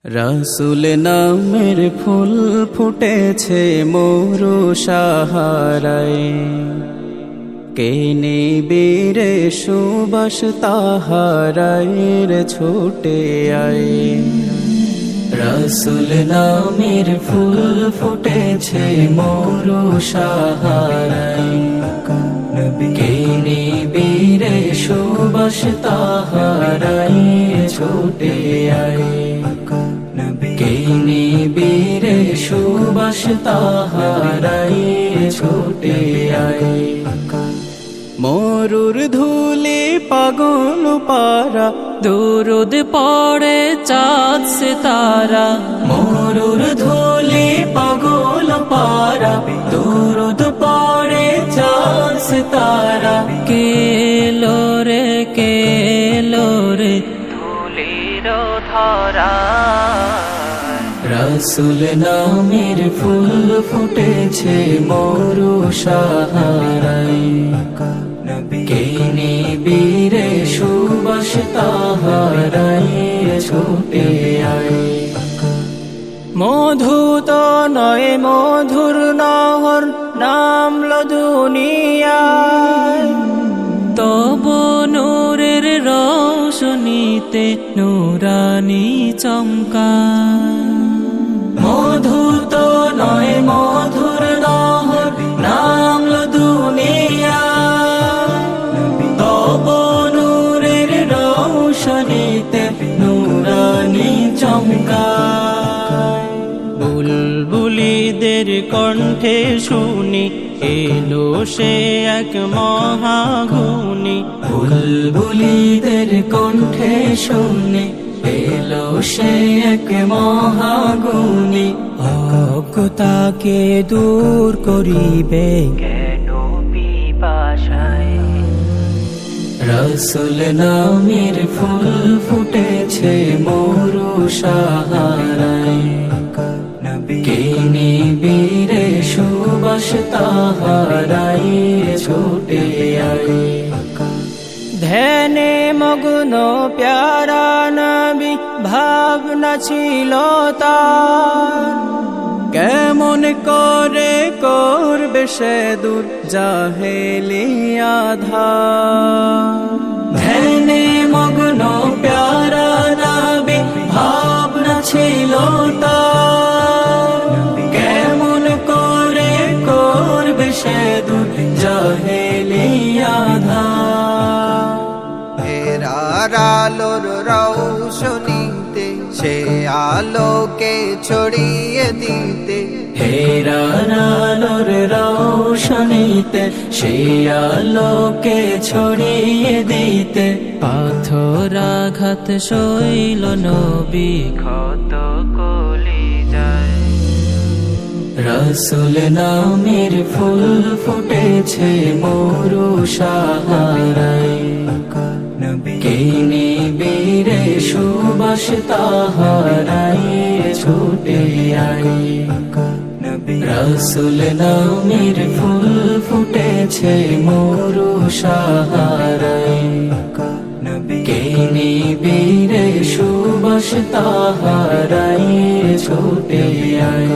রাসূল নামের ফুল ফুটেছে মরু সাহারায়, কে নিবিরে সুবাস তাহারায়ের ছুটে আয়। রাসূল নামের ফুল ফুটেছে মরু সাহারায়, কে নিবিরে সুবাস তাহারায়ের ছুটে আয়। কে নিবিরে সুবাস তাহারায়ের ছুটে আয়। মরুর ধুলি পাগল পারা দুরুদ পড়ে চাঁদ সিতারা, মরুর ধুলি পাগল পারা দুরুদ পড়ে চাঁদ সিতারা। কেলো রে ধুলির ধরা। রাসূল নামের ফুল ফুটেছে মরু সাহারায়, কে নিবিরে সুবাস তাহারায়ের ছুটে আয়। মধু তো নয় মধুর নহর নামলো দুনিয়ায়, তবু নূরের রোশনীতে নূরানি চমকায়। মধু তো নয় মধুর নহর নামলো দুনিয়ায়, তবু নূরের রোশনীতে নূরানি চমকায়। বুলবুলিদের কণ্ঠে শুনি এলো সে এক মহাগুণী, বুলবুলিদের কণ্ঠে শুনি এলো সে এক মহাগুণী। অজ্ঞতাকে দূর করিবে কেন পিপাসায়। রাসূল নামের ফুল ফুটেছে মরু সাহারায়, কে নিবিরে সুবাস তাহারায়ের ছুটে আয়। ধ্যানে মগ্ন প্যারা নবী ভাবনা ছিল তার, কেমন করে করবে সে দূর জাহেলিয়া ধার। ধ্যানে মগ্ন প্যারা নবী ভাবনা ছিল তার, কেমন করে করবে সে দূর জাহেলিয়া ধার। হেরার আলোর রৌশনীতে সে আলোকে ছড়িয়ে দিতে, হেরার আলোর রৌশনীতে সে আলোকে ছড়িয়ে দিতে। পাথর আঘাত সইল নবী ক্ষত কলি যায়। রাসূল নামের ফুল ফুটেছে মরু সাহারায়, কে নিবিরে সুবাস তাহারায়ের ছুটে আয়। রাসূল নামের ফুল ফুটেছে মরু সাহারায়, কে নিবিরে সুবাস তাহারায়ের ছুটে আয়।